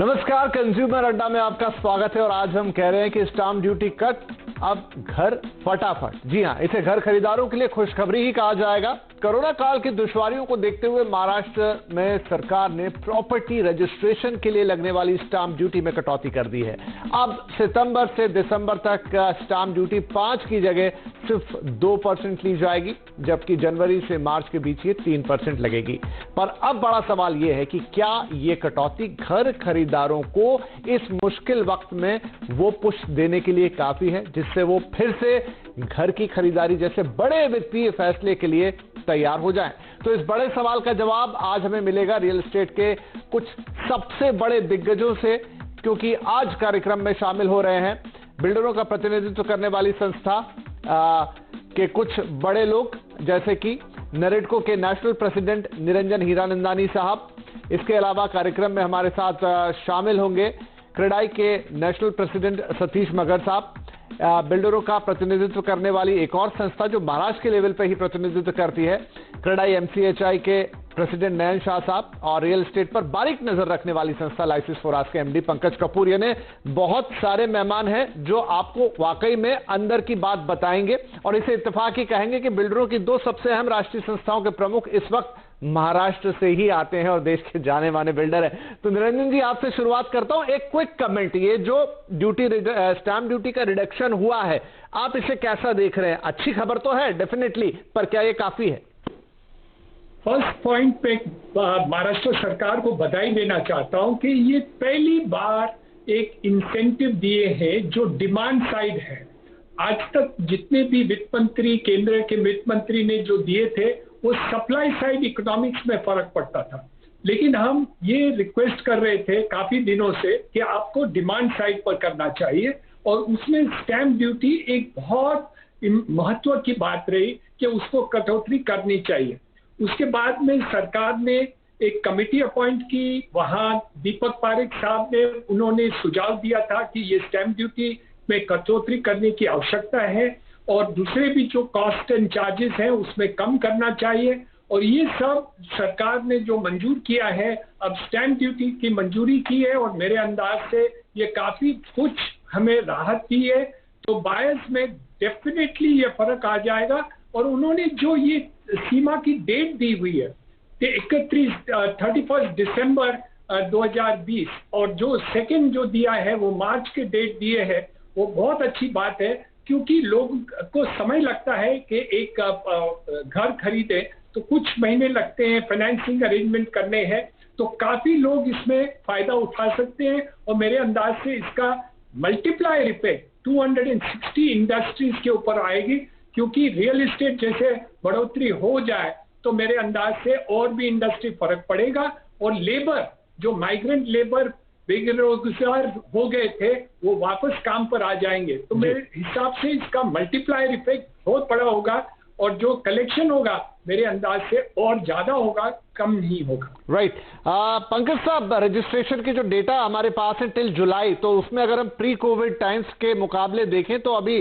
नमस्कार, कंज्यूमर अड्डा में आपका स्वागत है। और आज हम कह रहे हैं कि स्टाम्प ड्यूटी कट अब घर फटाफट। जी हां, इसे घर खरीदारों के लिए खुशखबरी ही कहा जाएगा। कोरोना काल की दुश्वारियों को देखते हुए महाराष्ट्र में सरकार ने प्रॉपर्टी रजिस्ट्रेशन के लिए लगने वाली स्टाम्प ड्यूटी में कटौती कर दी है। अब सितंबर से दिसंबर तक स्टाम्प ड्यूटी 5 की जगह सिर्फ 2% ली जाएगी, जबकि जनवरी से मार्च के बीच ये 3% लगेगी। पर अब बड़ा सवाल यह है कि क्या ये कटौती घर खरीदारों को इस मुश्किल वक्त में वो पुश देने के लिए काफी है, जिससे वो फिर से घर की खरीदारी जैसे बड़े वित्तीय फैसले के लिए तैयार हो जाएं। तो इस बड़े सवाल का जवाब आज हमें मिलेगा रियल एस्टेट के कुछ सबसे बड़े दिग्गजों से, क्योंकि आज कार्यक्रम में शामिल हो रहे हैं बिल्डरों का प्रतिनिधित्व करने वाली संस्था के कुछ बड़े लोग, जैसे कि नरेडको के नेशनल प्रेसिडेंट निरंजन हीरानंदानी साहब। इसके अलावा कार्यक्रम में हमारे साथ शामिल होंगे क्रेडाई के नेशनल प्रेसिडेंट सतीश मगर साहब, बिल्डरों का प्रतिनिधित्व करने वाली एक और संस्था जो महाराष्ट्र के लेवल पर ही प्रतिनिधित्व करती है, क्रेडाई MCHI के प्रेसिडेंट नयन शाह साहब, और रियल एस्टेट पर बारीक नजर रखने वाली संस्था लाइसिस फोरास के MD पंकज कपूर। यानी बहुत सारे मेहमान हैं जो आपको वाकई में अंदर की बात बताएंगे और इसे इत्तेफाक ही कहेंगे कि बिल्डरों की दो सबसे अहम राष्ट्रीय संस्थाओं के प्रमुख इस वक्त महाराष्ट्र से ही आते हैं और देश के जाने माने बिल्डर हैं। तो निरंजन जी, आपसे शुरुआत करता हूं। एक क्विक कमेंट, ये जो स्टैंप ड्यूटी का रिडक्शन हुआ है, आप इसे कैसा देख रहे हैं? अच्छी खबर तो है डेफिनेटली, पर क्या ये काफी है? फर्स्ट पॉइंट पे महाराष्ट्र सरकार को बधाई देना चाहता हूं कि ये पहली बार एक इंसेंटिव दिए हैं जो डिमांड साइड है। आज तक जितने भी वित्त मंत्री, केंद्र के वित्त मंत्री ने जो दिए थे वो सप्लाई साइड इकोनॉमिक्स में फर्क पड़ता था, लेकिन हम ये रिक्वेस्ट कर रहे थे काफी दिनों से कि आपको डिमांड साइड पर करना चाहिए, और उसमें स्टैंप ड्यूटी एक बहुत महत्व की बात रही कि उसको कटौती करनी चाहिए। उसके बाद में सरकार ने एक कमेटी अपॉइंट की, वहां दीपक पारेख साहब ने उन्होंने सुझाव दिया था कि ये स्टैंप ड्यूटी में कटौती करने की आवश्यकता है और दूसरे भी जो कॉस्ट एंड चार्जेस हैं उसमें कम करना चाहिए, और ये सब सरकार ने जो मंजूर किया है, अब स्टैंप ड्यूटी की मंजूरी की है और मेरे अंदाज से ये काफी कुछ हमें राहत दी है। तो बायर्स में डेफिनेटली ये फर्क आ जाएगा। और उन्होंने जो ये सीमा की डेट दी हुई है 31 दिसंबर 2020, और जो सेकंड जो दिया है वो मार्च के डेट दिए है, वो बहुत अच्छी बात है, क्योंकि लोगों को समय लगता है कि एक घर खरीदे तो कुछ महीने लगते हैं, फाइनेंसिंग अरेंजमेंट करने हैं, तो काफी लोग इसमें फायदा उठा सकते हैं। और मेरे अंदाज से इसका मल्टीप्लायर इफेक्ट 260 इंडस्ट्रीज के ऊपर आएगी, क्योंकि रियल एस्टेट जैसे बढ़ोतरी हो जाए तो मेरे अंदाज से और भी इंडस्ट्री फर्क पड़ेगा, और लेबर जो माइग्रेंट लेबर बेरोजगार हो गए थे वो वापस काम पर आ जाएंगे। तो मेरे हिसाब से इसका मल्टीप्लायर इफेक्ट बहुत बड़ा होगा, और जो कलेक्शन होगा मेरे अंदाज से और ज्यादा होगा, कम नहीं होगा। राइट। पंकज साहब, रजिस्ट्रेशन की जो डेटा हमारे पास है टिल जुलाई, तो उसमें अगर हम प्री कोविड टाइम्स के मुकाबले देखें तो अभी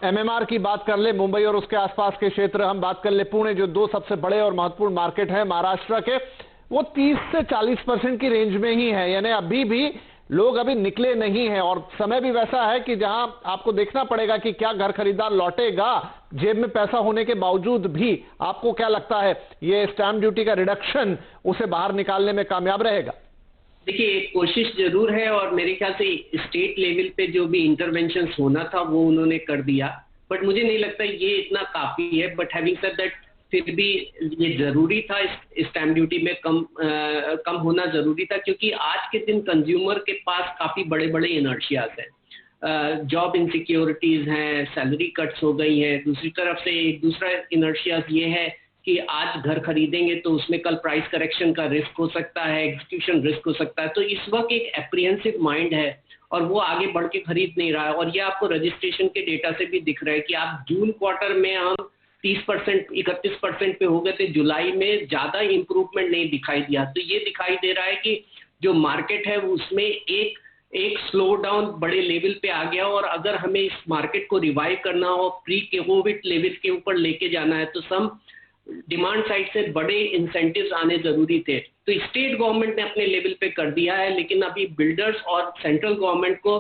MMR की बात कर ले, मुंबई और उसके आसपास के क्षेत्र हम बात कर ले, पुणे, जो दो सबसे बड़े और महत्वपूर्ण मार्केट है महाराष्ट्र के, वो 30 से 40% की रेंज में ही है। यानी अभी भी लोग अभी निकले नहीं हैं, और समय भी वैसा है कि जहां आपको देखना पड़ेगा कि क्या घर खरीदार लौटेगा जेब में पैसा होने के बावजूद भी। आपको क्या लगता है, ये स्टैंप ड्यूटी का रिडक्शन उसे बाहर निकालने में कामयाब रहेगा? देखिए, कोशिश जरूर है, और मेरे ख्याल से स्टेट लेवल पे जो भी इंटरवेंशन होना था वो उन्होंने कर दिया, बट मुझे नहीं लगता ये इतना काफी है। बट हैविंग सेड दैट, फिर भी ये जरूरी था, स्टैंप ड्यूटी में कम होना जरूरी था, क्योंकि आज के दिन कंज्यूमर के पास काफी बड़े बड़े इनर्शियाज हैं, जॉब इनसिक्योरिटीज हैं, सैलरी कट्स हो गई हैं। दूसरी तरफ से एक दूसरा इनर्शियाज ये है कि आज घर खरीदेंगे तो उसमें कल प्राइस करेक्शन का रिस्क हो सकता है, एग्जीक्यूशन रिस्क हो सकता है। तो इस वक्त एक एप्रीहेंसिव माइंड है और वो आगे बढ़ के खरीद नहीं रहा है। और ये आपको रजिस्ट्रेशन के डेटा से भी दिख रहा है कि आप जून क्वार्टर में हम 30%, 31% पे हो गए थे, जुलाई में ज्यादा इंप्रूवमेंट नहीं दिखाई दिया। तो ये दिखाई दे रहा है कि जो मार्केट है उसमें एक स्लो डाउन बड़े लेवल पे आ गया, और अगर हमें इस मार्केट को रिवाइव करना हो, प्री कोविड लेवल के ऊपर लेके जाना है, तो सम डिमांड साइड से बड़े इंसेंटिव्स आने जरूरी थे। तो स्टेट गवर्नमेंट ने अपने लेवल पे कर दिया है, लेकिन अभी बिल्डर्स और सेंट्रल गवर्नमेंट को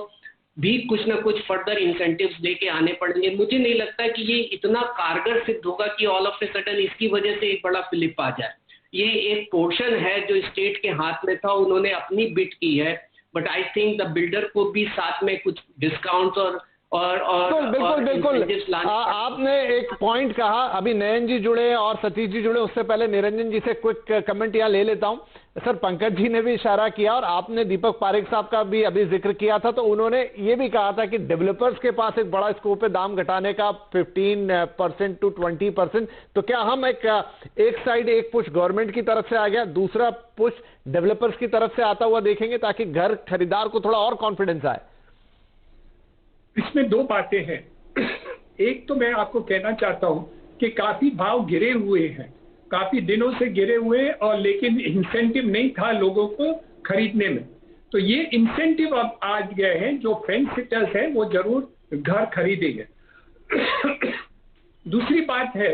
भी कुछ ना कुछ फर्दर इंसेंटिव्स देके आने पड़ेंगे। मुझे नहीं लगता कि ये इतना कारगर सिद्ध होगा कि ऑल ऑफ ए सडन इसकी वजह से एक बड़ा फ्लिप आ जाए। ये एक पोर्शन है जो स्टेट के हाथ में था, उन्होंने अपनी बिट की है, but I think the builder को भी साथ में कुछ डिस्काउंट और बिल्कुल आपने एक पॉइंट कहा। अभी नयन जी जुड़े और सतीश जी जुड़े, उससे पहले निरंजन जी से क्विक कमेंट यहाँ ले लेता हूं। सर, पंकज जी ने भी इशारा किया और आपने दीपक पारेख साहब का भी अभी जिक्र किया था, तो उन्होंने ये भी कहा था कि डेवलपर्स के पास एक बड़ा स्कोप है दाम घटाने का 15% to 20%। तो क्या हम एक साइड एक पुश गवर्नमेंट की तरफ से आ गया, दूसरा पुश डेवलपर्स की तरफ से आता हुआ देखेंगे ताकि घर खरीदार को थोड़ा और कॉन्फिडेंस आए? इसमें दो बातें हैं। एक तो मैं आपको कहना चाहता हूं कि काफी भाव गिरे हुए हैं, काफी दिनों से गिरे हुए, और लेकिन इंसेंटिव नहीं था लोगों को खरीदने में। तो ये इंसेंटिव अब आ गए हैं, जो फेंस सिटर्स हैं वो जरूर घर खरीदेंगे। दूसरी बात है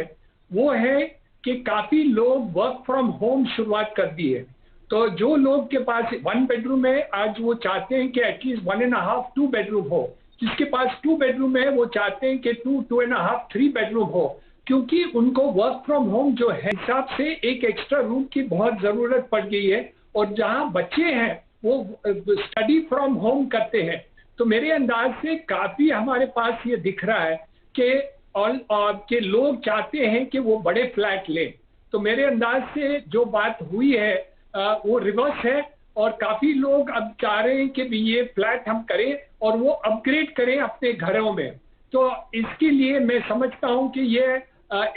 वो है कि काफी लोग वर्क फ्रॉम होम शुरुआत कर दी है। तो जो लोग के पास 1 बेडरूम है, आज वो चाहते हैं कि एटलीस्ट 1.5 2 बेडरूम हो। जिसके पास 2 बेडरूम है वो चाहते हैं कि 2 2.5 3 बेडरूम हो, क्योंकि उनको वर्क फ्रॉम होम जो है हिसाब से एक एक्स्ट्रा रूम की बहुत जरूरत पड़ गई है। और जहां बच्चे हैं वो स्टडी फ्रॉम होम करते हैं। तो मेरे अंदाज से काफी हमारे पास ये दिख रहा है कि लोग चाहते हैं कि वो बड़े फ्लैट लें। तो मेरे अंदाज से जो बात हुई है वो रिवर्स है, और काफी लोग अब चाह रहे हैं कि ये फ्लैट हम करें और वो अपग्रेड करें अपने घरों में। तो इसके लिए मैं समझता हूं कि ये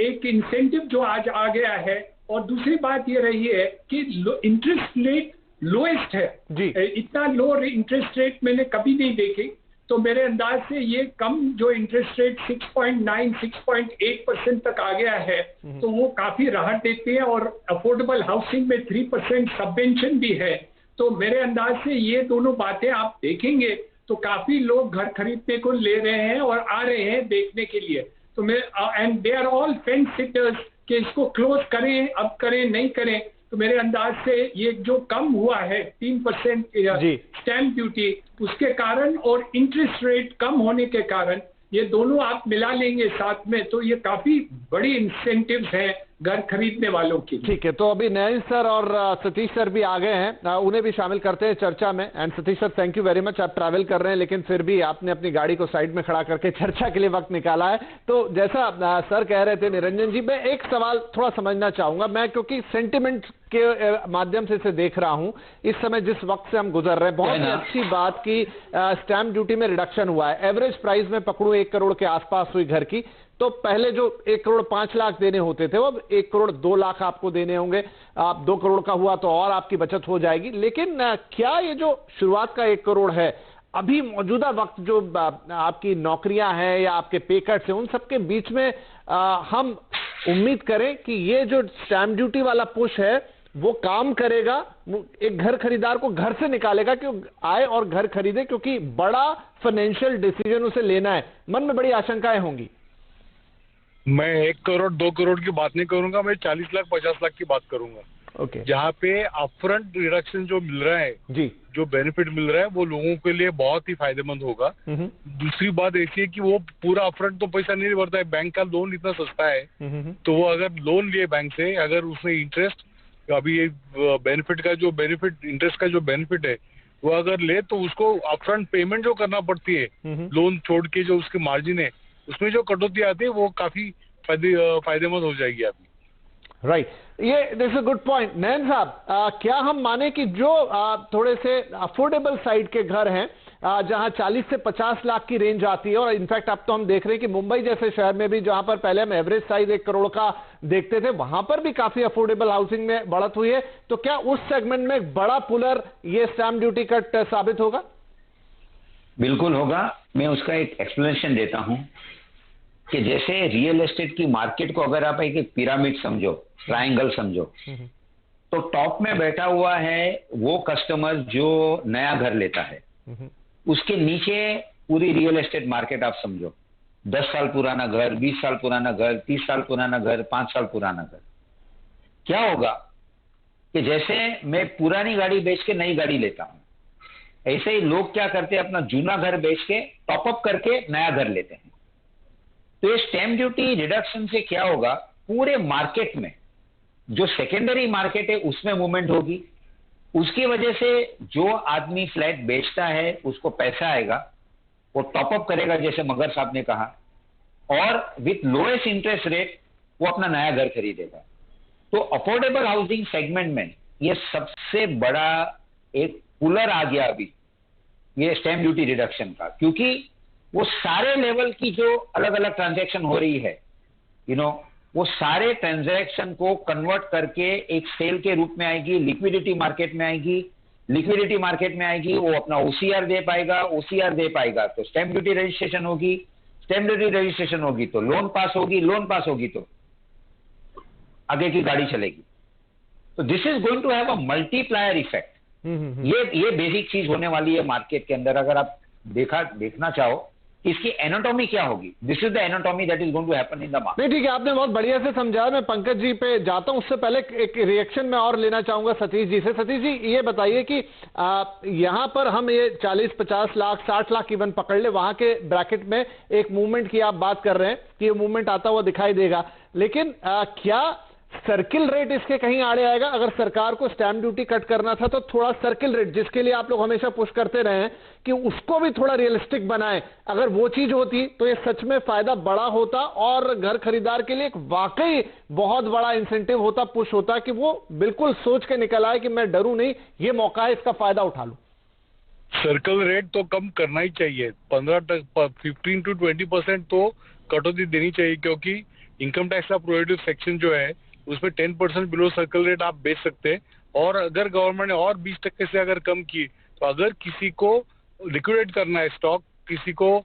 एक इंसेंटिव जो आज आ गया है। और दूसरी बात ये रही है कि इंटरेस्ट रेट लोएस्ट है जी। इतना लो इंटरेस्ट रेट मैंने कभी नहीं देखी। तो मेरे अंदाज से ये कम जो इंटरेस्ट रेट 6.9 6.8% तक आ गया है, तो वो काफी राहत देती है। और अफोर्डेबल हाउसिंग में 3% सबवेंशन भी है। तो मेरे अंदाज से ये दोनों बातें आप देखेंगे तो काफी लोग घर खरीदने को ले रहे हैं और आ रहे हैं देखने के लिए। तो मैं and they are all fence sitters कि इसको क्लोज करें, अब करें, नहीं करें। तो मेरे अंदाज से ये जो कम हुआ है 3% स्टैंप ड्यूटी, उसके कारण और इंटरेस्ट रेट कम होने के कारण, ये दोनों आप मिला लेंगे साथ में, तो ये काफी बड़ी इंसेंटिव्स हैं घर खरीदने वालों की। ठीक है, तो अभी नयन सर और सतीश सर भी आ गए हैं, उन्हें भी शामिल करते हैं चर्चा में। And Satish sir, thank you very much. आप ट्रैवल कर रहे हैं लेकिन फिर भी आपने अपनी गाड़ी को साइड में खड़ा करके चर्चा के लिए वक्त निकाला है। तो जैसा सर कह रहे थे निरंजन जी, मैं एक सवाल थोड़ा समझना चाहूंगा मैं, क्योंकि सेंटिमेंट के माध्यम से इसे देख रहा हूं इस समय जिस वक्त से हम गुजर रहे हैं। बहुत ही अच्छी बात की स्टैंप ड्यूटी में रिडक्शन हुआ है। एवरेज प्राइस में पकड़ू 1 करोड़ के आसपास हुई घर की, तो पहले जो 1 करोड़ 5 लाख देने होते थे वो अब 1 करोड़ 2 लाख आपको देने होंगे। आप 2 करोड़ का हुआ तो और आपकी बचत हो जाएगी। लेकिन क्या ये जो शुरुआत का 1 करोड़ है, अभी मौजूदा वक्त जो आपकी नौकरियां हैं या आपके पे कट्स हैं, उन सबके बीच में हम उम्मीद करें कि ये जो स्टैंप ड्यूटी वाला पुश है वो काम करेगा, एक घर खरीदार को घर से निकालेगा कि आए और घर खरीदे, क्योंकि बड़ा फाइनेंशियल डिसीजन उसे लेना है। मन में बड़ी आशंकाएं होंगी। मैं 1 करोड़ 2 करोड़ की बात नहीं करूंगा, मैं 40 लाख 50 लाख की बात करूंगा। ओके। जहाँ पे अपफ्रंट रिडक्शन जो मिल रहा है जी, जो बेनिफिट मिल रहा है वो लोगों के लिए बहुत ही फायदेमंद होगा। दूसरी बात ऐसी है कि वो पूरा अपफ्रंट तो पैसा नहीं भरता है, बैंक का लोन इतना सस्ता है, तो वो अगर लोन लिए बैंक से, अगर उसमें इंटरेस्ट अभी बेनिफिट का जो बेनिफिट इंटरेस्ट का जो बेनिफिट है वो अगर ले, तो उसको अपफ्रंट पेमेंट जो करना पड़ती है लोन छोड़ के, जो उसके मार्जिन है उसमें जो कटौती आती है वो काफी फायदेमंद हो जाएगी अभी। राइट, ये this is a good point. Nayan साहब, क्या हम माने कि जो थोड़े से अफोर्डेबल साइड के घर हैं, जहां 40 से 50 लाख की रेंज आती है, और इनफैक्ट अब तो हम देख रहे हैं कि मुंबई जैसे शहर में भी, जहां पर पहले हम एवरेज साइज 1 करोड़ का देखते थे, वहां पर भी काफी अफोर्डेबल हाउसिंग में बढ़त हुई है, तो क्या उस सेगमेंट में एक बड़ा पुलर ये स्टैंप ड्यूटी कट साबित होगा? बिल्कुल होगा। मैं उसका एक एक्सप्लेनेशन देता हूं कि जैसे रियल एस्टेट की मार्केट को अगर आप एक पिरामिड समझो, ट्रायंगल समझो, तो टॉप में बैठा हुआ है वो कस्टमर जो नया घर लेता है, उसके नीचे पूरी रियल एस्टेट मार्केट आप समझो, 10 साल पुराना घर, 20 साल पुराना घर, 30 साल पुराना घर, 5 साल पुराना घर। क्या होगा कि जैसे मैं पुरानी गाड़ी बेच के नई गाड़ी लेता हूं, ऐसे ही लोग क्या करते हैं, अपना जूना घर बेच के टॉपअप करके नया घर लेते हैं। तो ये स्टैम्प ड्यूटी रिडक्शन से क्या होगा, पूरे मार्केट में जो सेकेंडरी मार्केट है उसमें मूवमेंट होगी। उसकी वजह से जो आदमी फ्लैट बेचता है उसको पैसा आएगा, वो टॉपअप करेगा जैसे मगर साहब ने कहा, और विथ लोएस्ट इंटरेस्ट रेट वो अपना नया घर खरीदेगा। तो अफोर्डेबल हाउसिंग सेगमेंट में ये सबसे बड़ा एक पुलर आ गया अभी ये स्टैम्प ड्यूटी रिडक्शन का, क्योंकि वो सारे लेवल की जो अलग अलग ट्रांजैक्शन हो रही है, वो सारे ट्रांजैक्शन को कन्वर्ट करके एक सेल के रूप में आएगी, लिक्विडिटी मार्केट में आएगी, लिक्विडिटी मार्केट में आएगी, वो अपना ओसीआर दे पाएगा, ओसीआर दे पाएगा तो स्टैम्प ड्यूटी रजिस्ट्रेशन होगी, स्टैम्प ड्यूटी रजिस्ट्रेशन होगी तो लोन पास होगी, लोन पास होगी तो आगे की गाड़ी चलेगी। तो this is going to have a multiplier effect. ये बेसिक चीज होने वाली है मार्केट के अंदर। अगर आप देखना चाहो इसकी एनाटॉमी क्या होगी, this is the anatomy that is going to happen in the market. नहीं ठीक है, आपने बहुत बढ़िया से समझाया। मैं पंकज जी पे जाता हूं, उससे पहले एक रिएक्शन में और लेना चाहूंगा सतीश जी से। सतीश जी ये बताइए कि यहां पर हम ये 40-50 लाख 60 लाख इवन पकड़ ले, वहां के ब्रैकेट में एक मूवमेंट की आप बात कर रहे हैं कि ये मूवमेंट आता हुआ दिखाई देगा, लेकिन क्या सर्किल रेट इसके कहीं आड़े आएगा? अगर सरकार को स्टैम्प ड्यूटी कट करना था तो थोड़ा सर्किल रेट, जिसके लिए आप लोग हमेशा पुश करते रहे हैं कि उसको भी थोड़ा रियलिस्टिक बनाएं, अगर वो चीज होती तो ये सच में फायदा बड़ा होता और घर खरीदार के लिए एक वाकई बहुत बड़ा इंसेंटिव होता, पुश होता कि वो बिल्कुल सोच के निकल आए कि मैं डरूं नहीं, ये मौका है, इसका फायदा उठा लूं। सर्कल रेट तो कम करना ही चाहिए, 15 to 20% तो कटौती देनी चाहिए, क्योंकि इनकम टैक्स का प्रोहिबिटिव सेक्शन जो है उसमें 10% बिलो सर्कल रेट आप बेच सकते हैं। और अगर गवर्नमेंट ने और 20% से अगर कम की, तो अगर किसी को लिक्विडेट करना है स्टॉक, किसी को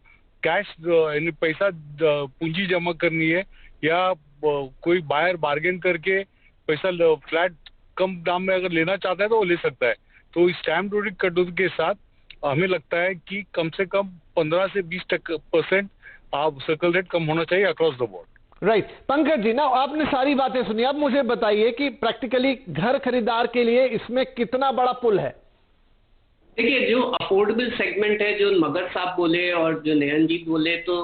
कैश यानी पैसा पूंजी जमा करनी है, या कोई बायर बार्गेन करके पैसा फ्लैट कम दाम में अगर लेना चाहता है तो वो ले सकता है। तो स्टैम्प ड्यूटी कटौती के साथ हमें लगता है कि कम से कम 15 से 20% आप सर्कल रेट कम होना चाहिए across the board. Right Pankaj ji, ना आपने सारी बातें सुनी, अब मुझे बताइए कि प्रैक्टिकली घर खरीदार के लिए इसमें कितना बड़ा पुल है? देखिए, जो अफोर्डेबल सेगमेंट है, जो मगर साहब बोले और जो नयन जी बोले, तो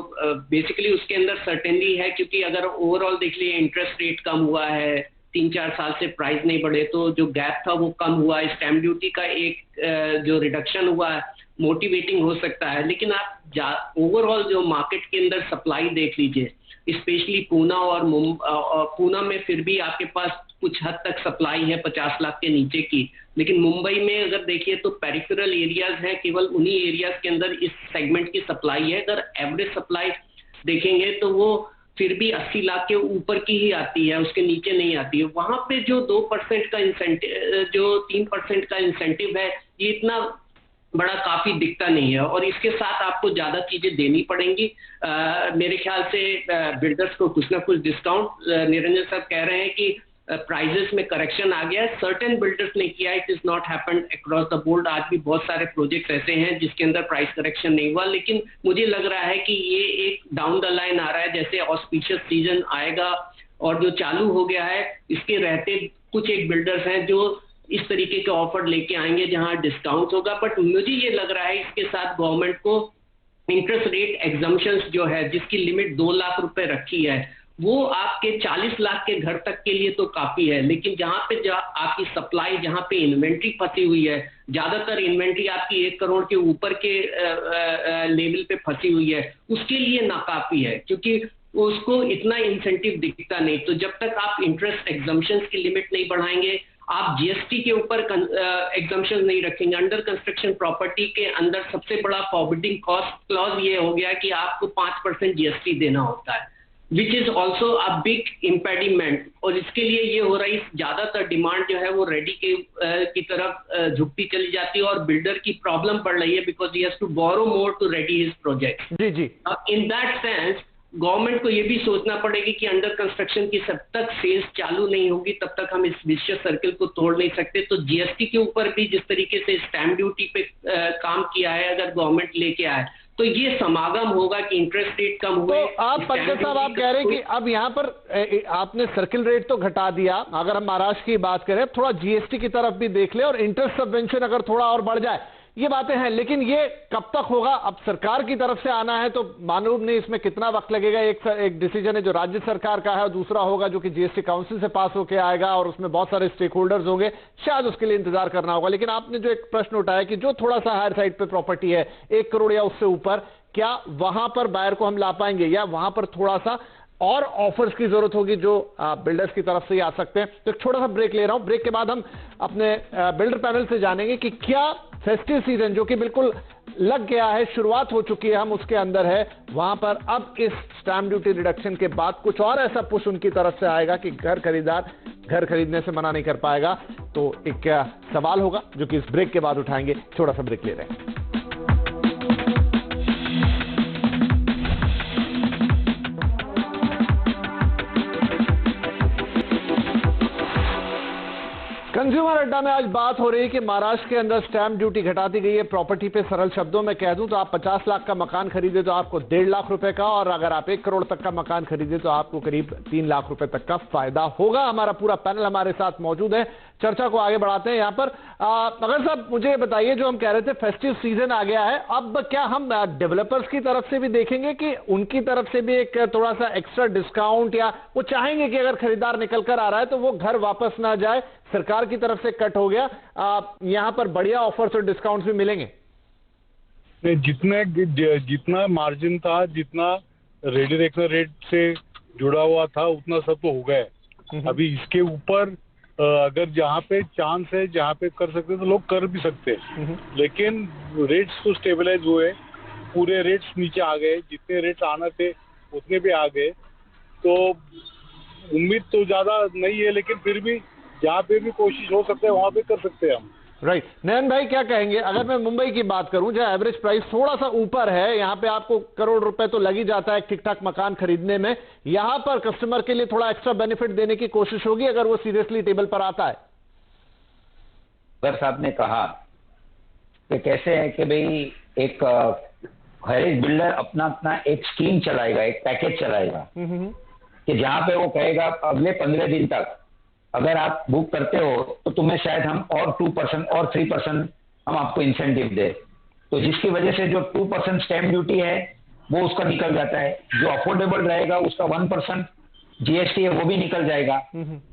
बेसिकली उसके अंदर सर्टेनली है, क्योंकि अगर ओवरऑल देख लिए इंटरेस्ट रेट कम हुआ है, 3-4 साल से प्राइस नहीं बढ़े, तो जो गैप था वो कम हुआ। स्टैम्प ड्यूटी का एक जो रिडक्शन हुआ है मोटिवेटिंग हो सकता है। लेकिन आप ओवरऑल जो मार्केट के अंदर सप्लाई देख लीजिए, स्पेशली पूना और पूना में फिर भी आपके पास कुछ हद तक सप्लाई है 50 लाख के नीचे की, लेकिन मुंबई में अगर देखिए तो पेरिफेरल एरियाज हैं, केवल उन्हीं एरियाज के अंदर इस सेगमेंट की सप्लाई है। अगर एवरेज सप्लाई देखेंगे तो वो फिर भी 80 लाख के ऊपर की ही आती है, उसके नीचे नहीं आती है। वहां पे जो 2% का इंसेंटिव, जो 3% का इंसेंटिव है, ये इतना बड़ा काफी दिखता नहीं है, और इसके साथ आपको ज्यादा चीजें देनी पड़ेंगी। मेरे ख्याल से बिल्डर्स को कुछ ना कुछ डिस्काउंट, निरंजन साहब कह रहे हैं कि प्राइजेस में करेक्शन आ गया है, सर्टेन बिल्डर्स ने किया, it is not happened across the board. आज भी बहुत सारे प्रोजेक्ट ऐसे हैं जिसके अंदर प्राइस करेक्शन नहीं हुआ, लेकिन मुझे लग रहा है कि ये एक डाउन द लाइन आ रहा है, जैसे ऑस्पिशियस सीजन आएगा और जो चालू हो गया है, इसके रहते कुछ एक बिल्डर्स हैं जो इस तरीके के ऑफर लेके आएंगे जहां डिस्काउंट होगा। बट मुझे ये लग रहा है इसके साथ गवर्नमेंट को इंटरेस्ट रेट एग्जम्पशंस जो है, जिसकी लिमिट 2 लाख रुपए रखी है, वो आपके 40 लाख के घर तक के लिए तो काफी है, लेकिन जहां पे आपकी सप्लाई, जहां पे इन्वेंट्री फंसी हुई है, ज्यादातर इन्वेंट्री आपकी 1 करोड़ के ऊपर के लेवल पे फंसी हुई है, उसके लिए नाकाफी है, क्योंकि उसको इतना इंसेंटिव दिखता नहीं। तो जब तक आप इंटरेस्ट एग्जम्पशंस की लिमिट नहीं बढ़ाएंगे, आप जीएसटी के ऊपर एग्जम्पशन नहीं रखेंगे, अंडर कंस्ट्रक्शन प्रॉपर्टी के अंदर सबसे बड़ा फॉरबिडिंग कॉस्ट क्लॉज ये हो गया कि आपको 5% जीएसटी देना होता है, which is also a big impediment. और इसके लिए ये हो रहा है, ज्यादातर डिमांड जो है वो रेडी की तरफ झुकती चली जाती है, और बिल्डर की प्रॉब्लम पड़ रही है because he has to borrow more to ready his project. जी जी, इन दैट सेंस गवर्नमेंट को ये भी सोचना पड़ेगी कि अंडर कंस्ट्रक्शन की जब तक सेल्स चालू नहीं होगी तब तक हम इस विशियस सर्किल को तोड़ नहीं सकते। तो जीएसटी के ऊपर भी जिस तरीके से स्टैम्प ड्यूटी पे काम किया है, अगर गवर्नमेंट लेके आए तो ये समागम होगा कि इंटरेस्ट रेट कम हुए। तो आप पंकज साहब आप कह रहे हैं कि अब यहाँ पर आपने सर्किल रेट तो घटा दिया, अगर हम महाराष्ट्र की बात करें थोड़ा जीएसटी की तरफ भी देख ले और इंटरेस्ट सबवेंशन अगर थोड़ा और बढ़ जाए, ये बातें हैं, लेकिन ये कब तक होगा? अब सरकार की तरफ से आना है तो मालूम नहीं इसमें कितना वक्त लगेगा। एक डिसीजन है जो राज्य सरकार का है और दूसरा होगा जो कि जीएसटी काउंसिल से पास होकर आएगा और उसमें बहुत सारे स्टेक होल्डर्स होंगे, शायद उसके लिए इंतजार करना होगा। लेकिन आपने जो एक प्रश्न उठाया कि जो थोड़ा सा हायर साइड पे प्रॉपर्टी है 1 करोड़ या उससे ऊपर, क्या वहां पर बायर को हम ला पाएंगे या वहां पर थोड़ा सा और ऑफर्स की जरूरत होगी जो बिल्डर्स की तरफ से ही आ सकते हैं? तो एक छोटा सा ब्रेक ले रहा हूं, ब्रेक के बाद हम अपने बिल्डर पैनल से जानेंगे कि क्या फेस्टिव सीजन जो कि बिल्कुल लग गया है, शुरुआत हो चुकी है, हम उसके अंदर है, वहां पर अब इस स्टैम्प ड्यूटी रिडक्शन के बाद कुछ और ऐसा पुश उनकी तरफ से आएगा कि घर खरीदार घर खरीदने से मना नहीं कर पाएगा। तो एक सवाल होगा जो कि इस ब्रेक के बाद उठाएंगे। छोटा सा ब्रेक ले रहे हैं। कंज्यूमर अड्डा में आज बात हो रही है कि महाराष्ट्र के अंदर स्टैम्प ड्यूटी घटा दी गई है प्रॉपर्टी पे। सरल शब्दों में कह दूं तो आप 50 लाख का मकान खरीदे तो आपको 1.5 लाख रुपए का, और अगर आप 1 करोड़ तक का मकान खरीदे तो आपको करीब 3 लाख रुपए तक का फायदा होगा। हमारा पूरा पैनल हमारे साथ मौजूद है, चर्चा को आगे बढ़ाते हैं। यहाँ पर मगर साहब मुझे ये बताइए, जो हम कह रहे थे फेस्टिव सीजन आ गया है, अब क्या हम डेवलपर्स की तरफ से भी देखेंगे कि उनकी तरफ से भी एक थोड़ा सा एक्स्ट्रा डिस्काउंट, या वो चाहेंगे कि अगर खरीदार निकल कर आ रहा है तो वो घर वापस ना जाए, सरकार की तरफ से कट हो गया, यहां पर बढ़िया ऑफर्स और डिस्काउंट्स भी मिलेंगे? जितना मार्जिन था, जितना रेडी रेकनर रेट से जुड़ा हुआ था, उतना सब तो हो गया। अभी इसके ऊपर अगर जहाँ पे चांस है, जहाँ पे कर सकते तो लोग कर भी सकते हैं, लेकिन रेट्स तो स्टेबलाइज हुए, पूरे रेट्स नीचे आ गए, जितने रेट्स आना थे उतने भी आ गए। तो उम्मीद तो ज्यादा नहीं है, लेकिन फिर भी जहाँ पे भी कोशिश हो सकता है वहां पे कर सकते हैं हम। राइट। नयन भाई क्या कहेंगे? अगर मैं मुंबई की बात करूं जहां एवरेज प्राइस थोड़ा सा ऊपर है, यहां पे आपको करोड़ रुपए तो लग ही जाता है ठीक ठाक मकान खरीदने में, यहां पर कस्टमर के लिए थोड़ा एक्स्ट्रा बेनिफिट देने की कोशिश होगी अगर वो सीरियसली टेबल पर आता है? सर साहब ने कहा कि कैसे है कि भाई एक हर एक बिल्डर अपना अपना एक स्कीम चलाएगा, एक पैकेज चलाएगा कि जहां पे वो कहेगा अगले 15 दिन तक अगर आप बुक करते हो तो तुम्हें शायद हम और 2% और 3% हम आपको इंसेंटिव दे। तो जिसकी वजह से जो 2% स्टैम्प ड्यूटी है वो उसका निकल जाता है, जो अफोर्डेबल रहेगा उसका 1% जीएसटी है वो भी निकल जाएगा।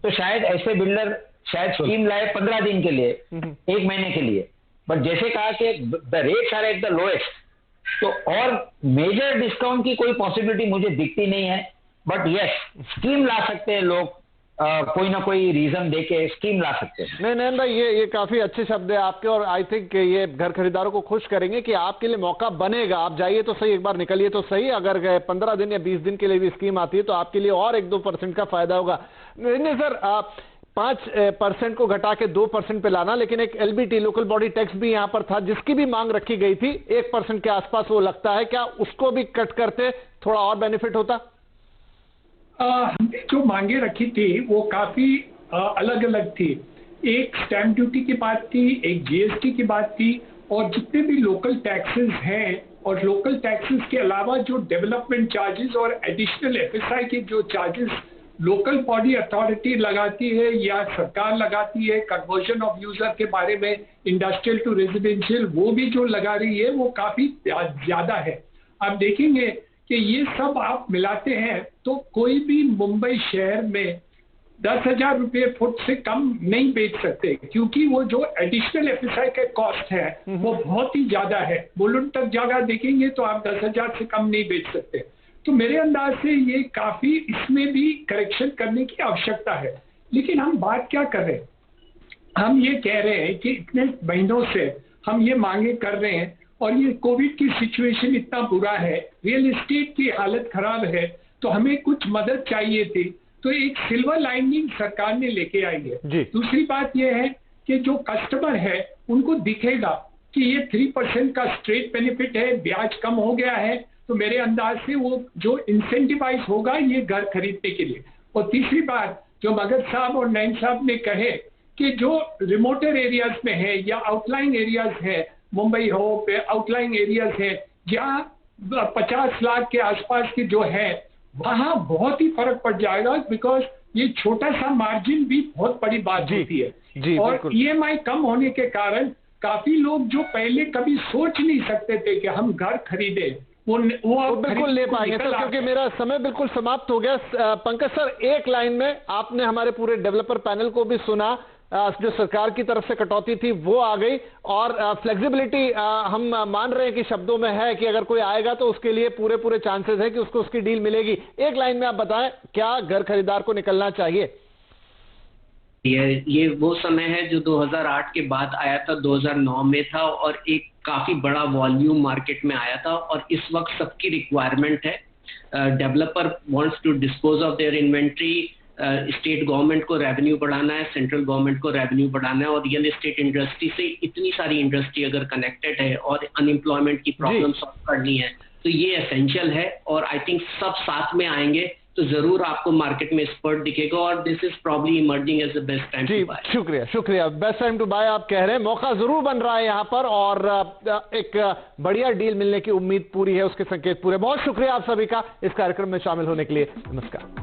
तो शायद ऐसे बिल्डर शायद स्कीम लाए 15 दिन के लिए, 1 महीने के लिए, बट जैसे कहा कि the rates are at the lowest, तो और मेजर डिस्काउंट की कोई पॉसिबिलिटी मुझे दिखती नहीं है। बट यस, स्कीम ला सकते हैं लोग, कोई ना कोई रीजन देके स्कीम ला सकते हैं। नहीं नयन भाई, ये काफी अच्छे शब्द है आपके, और आई थिंक ये घर खरीदारों को खुश करेंगे कि आपके लिए मौका बनेगा। आप जाइए तो सही, एक बार निकलिए तो सही। अगर 15 दिन या 20 दिन के लिए भी स्कीम आती है तो आपके लिए और 1-2% का फायदा होगा। नहीं सर, 5% को घटा के 2% पे लाना, लेकिन एक LBT लोकल बॉडी टैक्स भी यहाँ पर था जिसकी भी मांग रखी गई थी, 1% के आसपास वो लगता है, क्या उसको भी कट करते थोड़ा और बेनिफिट होता? जो मांगे रखी थी वो काफी अलग अलग थी। एक स्टैम्प ड्यूटी की बात थी, एक जीएसटी की बात थी, और जितने भी लोकल टैक्सेस हैं, और लोकल टैक्सेस के अलावा जो डेवलपमेंट चार्जेस और एडिशनल FSI के जो चार्जेस लोकल बॉडी अथॉरिटी लगाती है या सरकार लगाती है कन्वर्जन ऑफ यूजर के बारे में, इंडस्ट्रियल टू रेजिडेंशियल, वो भी जो लगा रही है वो काफी ज्यादा है। आप देखेंगे कि ये सब आप मिलाते हैं तो कोई भी मुंबई शहर में 10,000 रुपये फुट से कम नहीं बेच सकते, क्योंकि वो जो एडिशनल FSI का कॉस्ट है वो बहुत ही ज्यादा है। बुलुन तक जगह देखेंगे तो आप 10,000 से कम नहीं बेच सकते। तो मेरे अंदाज से ये काफी, इसमें भी करेक्शन करने की आवश्यकता है। लेकिन हम बात क्या कर रहे हैं? हम ये कह रहे हैं कि इतने महीनों से हम ये मांगे कर रहे हैं, और ये कोविड की सिचुएशन इतना बुरा है, रियल एस्टेट की हालत खराब है, तो हमें कुछ मदद चाहिए थी। तो एक सिल्वर लाइनिंग सरकार ने लेके आई है। दूसरी बात यह है कि जो कस्टमर है उनको दिखेगा कि ये 3% का स्ट्रेट बेनिफिट है, ब्याज कम हो गया है, तो मेरे अंदाज से वो जो इंसेंटिवाइज होगा ये घर खरीदने के लिए। और तीसरी बात जो मगध साहब और नैन साहब ने कहे कि जो रिमोटर एरियाज में है या आउटलाइन एरियाज है, मुंबई हो पे आउटलाइन एरियाज है, जहाँ 50 लाख के आसपास की जो है वहां बहुत ही फर्क पड़ जाएगा, बिकॉज ये छोटा सा मार्जिन भी बहुत बड़ी बात होती है। और EMI कम होने के कारण काफी लोग जो पहले कभी सोच नहीं सकते थे कि हम घर खरीदे, वो बिल्कुल ले पाएंगे सर, क्योंकि मेरा समय बिल्कुल समाप्त हो गया। पंकज सर, एक लाइन में आपने हमारे पूरे डेवलपर पैनल को भी सुना, जो सरकार की तरफ से कटौती थी वो आ गई, और फ्लेक्सिबिलिटी हम मान रहे हैं कि शब्दों में है कि अगर कोई आएगा तो उसके लिए पूरे चांसेस है कि उसको उसकी डील मिलेगी। एक लाइन में आप बताएं, क्या घर खरीदार को निकलना चाहिए? ये वो समय है जो 2008 के बाद आया था, 2009 में था, और एक काफी बड़ा वॉल्यूम मार्केट में आया था, और इस वक्त सबकी रिक्वायरमेंट है। Developer wants to dispose of their inventory, state government को रेवेन्यू बढ़ाना है, सेंट्रल गवर्नमेंट को रेवेन्यू बढ़ाना है, और रियल एस्टेट इंडस्ट्री से इतनी सारी इंडस्ट्री अगर कनेक्टेड है और अनएम्प्लॉयमेंट की प्रॉब्लम सॉल्व करनी है तो ये एसेंशियल है। और आई थिंक सब साथ में आएंगे तो जरूर आपको मार्केट में स्पर्ट दिखेगा, और this is probably emerging as the best time to buy. शुक्रिया। बेस्ट टाइम टू बाय आप कह रहे हैं, मौका जरूर बन रहा है यहाँ पर, और एक बढ़िया डील मिलने की उम्मीद पूरी है, उसके संकेत पूरे। बहुत शुक्रिया आप सभी का इस कार्यक्रम में शामिल होने के लिए। नमस्कार।